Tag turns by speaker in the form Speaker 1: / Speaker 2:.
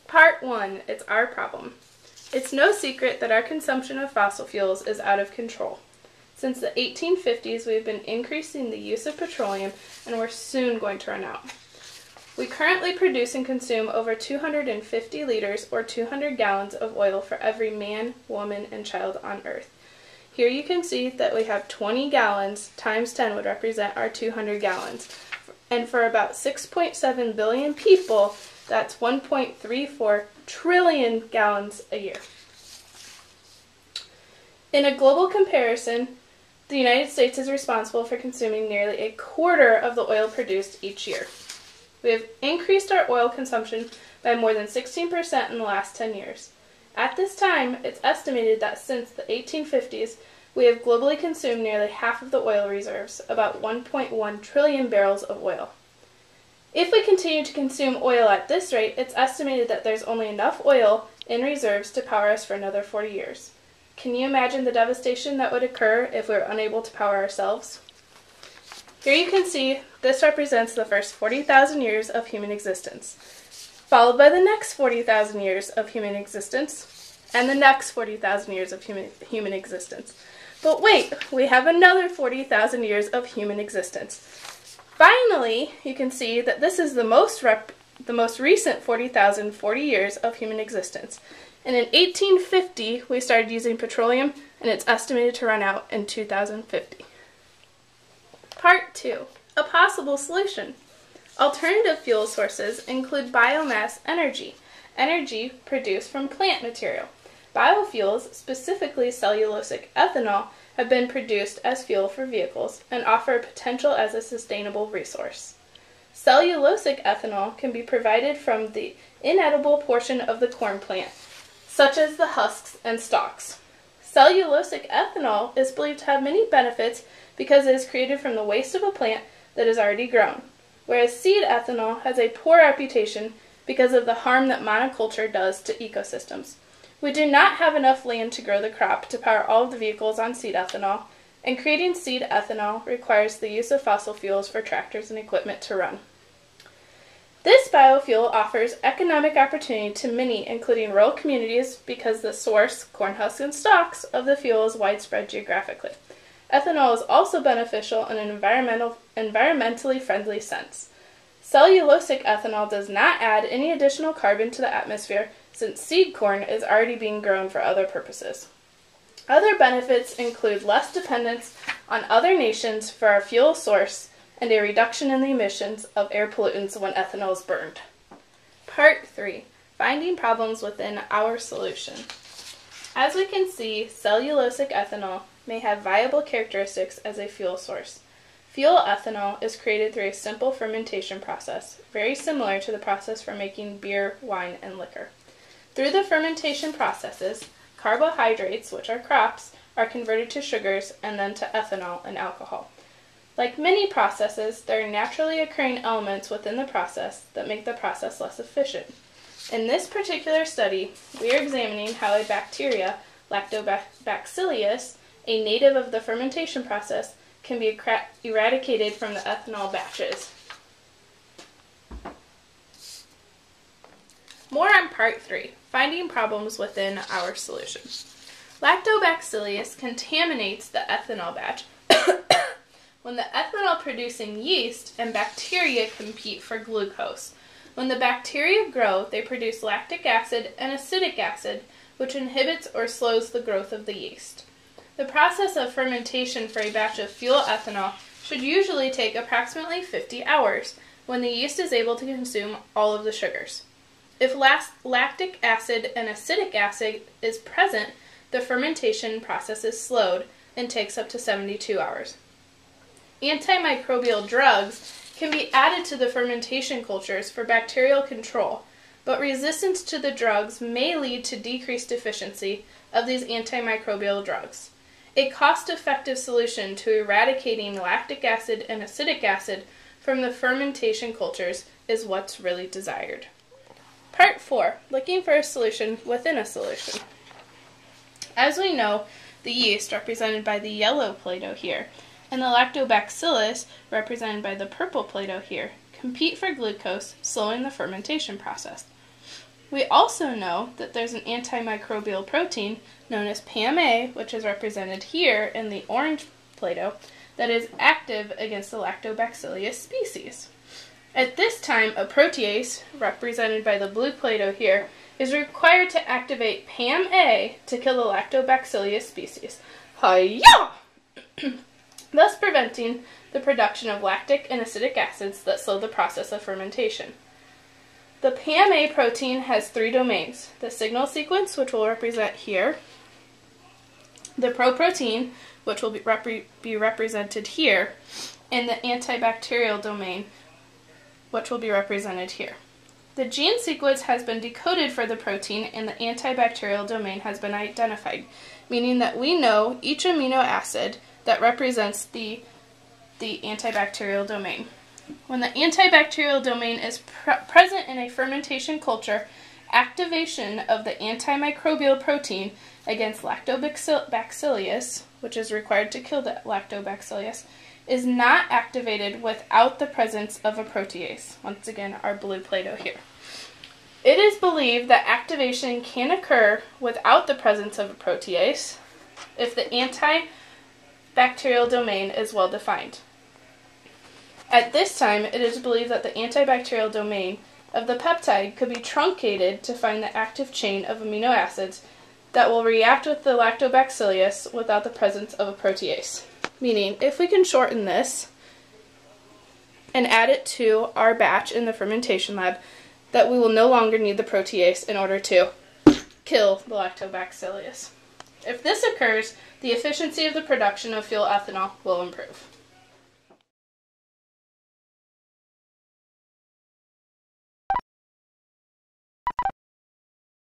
Speaker 1: Part 1, it's our problem. It's no secret that our consumption of fossil fuels is out of control. Since the 1850s, we've been increasing the use of petroleum, and we're soon going to run out. We currently produce and consume over 250 liters or 200 gallons of oil for every man, woman, and child on Earth. Here you can see that we have 20 gallons times 10 would represent our 200 gallons. And for about 6.7 billion people, that's 1.34 trillion gallons a year. In a global comparison, the United States is responsible for consuming nearly a quarter of the oil produced each year. We have increased our oil consumption by more than 16% in the last 10 years. At this time, it's estimated that since the 1850s, we have globally consumed nearly half of the oil reserves, about 1.1 trillion barrels of oil. If we continue to consume oil at this rate, it's estimated that there's only enough oil in reserves to power us for another 40 years. Can you imagine the devastation that would occur if we were unable to power ourselves? Here you can see this represents the first 40,000 years of human existence, followed by the next 40,000 years of human existence, and the next 40,000 years of human existence. But wait, we have another 40,000 years of human existence. Finally, you can see that this is the most recent 40 years of human existence. And in 1850, we started using petroleum, and it's estimated to run out in 2050. Part 2. A possible solution. Alternative fuel sources include biomass energy, energy produced from plant material. Biofuels, specifically cellulosic ethanol, have been produced as fuel for vehicles and offer potential as a sustainable resource. Cellulosic ethanol can be provided from the inedible portion of the corn plant, such as the husks and stalks. Cellulosic ethanol is believed to have many benefits because it is created from the waste of a plant that is already grown, whereas seed ethanol has a poor reputation because of the harm that monoculture does to ecosystems. We do not have enough land to grow the crop to power all of the vehicles on seed ethanol, and creating seed ethanol requires the use of fossil fuels for tractors and equipment to run. This biofuel offers economic opportunity to many, including rural communities, because the source, corn husks and stalks, of the fuel is widespread geographically. Ethanol is also beneficial in an environmentally friendly sense. Cellulosic ethanol does not add any additional carbon to the atmosphere, since seed corn is already being grown for other purposes. Other benefits include less dependence on other nations for our fuel source and a reduction in the emissions of air pollutants when ethanol is burned. Part 3. Finding problems within our solution. As we can see, cellulosic ethanol may have viable characteristics as a fuel source. Fuel ethanol is created through a simple fermentation process, very similar to the process for making beer, wine, and liquor. Through the fermentation processes, carbohydrates, which are crops, are converted to sugars and then to ethanol and alcohol. Like many processes, there are naturally occurring elements within the process that make the process less efficient. In this particular study, we are examining how a bacteria, Lactobacillus, a native of the fermentation process, can be eradicated from the ethanol batches. More on Part 3, finding problems within our solution. Lactobacillus contaminates the ethanol batch when the ethanol-producing yeast and bacteria compete for glucose. When the bacteria grow, they produce lactic acid and acetic acid, which inhibits or slows the growth of the yeast. The process of fermentation for a batch of fuel ethanol should usually take approximately 50 hours, when the yeast is able to consume all of the sugars. If lactic acid and acetic acid is present, the fermentation process is slowed and takes up to 72 hours. Antimicrobial drugs can be added to the fermentation cultures for bacterial control, but resistance to the drugs may lead to decreased efficiency of these antimicrobial drugs. A cost-effective solution to eradicating lactic acid and acetic acid from the fermentation cultures is what's really desired. Part 4. Looking for a solution within a solution. As we know, the yeast, represented by the yellow Play-Doh here, and the lactobacillus, represented by the purple Play-Doh here, compete for glucose, slowing the fermentation process. We also know that there's an antimicrobial protein known as PAM-A, which is represented here in the orange Play-Doh, that is active against the Lactobacillus species. At this time, a protease, represented by the blue Play-Doh here, is required to activate PAM-A to kill the Lactobacillus species. Hi-ya! Thus preventing the production of lactic and acidic acids that slow the process of fermentation. The PAM-A protein has 3 domains: the signal sequence, which will represent here, the proprotein, which will be represented here, and the antibacterial domain, which will be represented here. The gene sequence has been decoded for the protein and the antibacterial domain has been identified, meaning that we know each amino acid that represents the antibacterial domain. When the antibacterial domain is present in a fermentation culture, activation of the antimicrobial protein against Lactobacillus, which is required to kill the Lactobacillus, is not activated without the presence of a protease. Once again, our blue Play-Doh here. It is believed that activation can occur without the presence of a protease if the antibacterial domain is well defined. At this time, it is believed that the antibacterial domain of the peptide could be truncated to find the active chain of amino acids that will react with the Lactobacillus without the presence of a protease. Meaning, if we can shorten this and add it to our batch in the fermentation lab, that we will no longer need the protease in order to kill the Lactobacillus. If this occurs, the efficiency of the production of fuel ethanol will improve.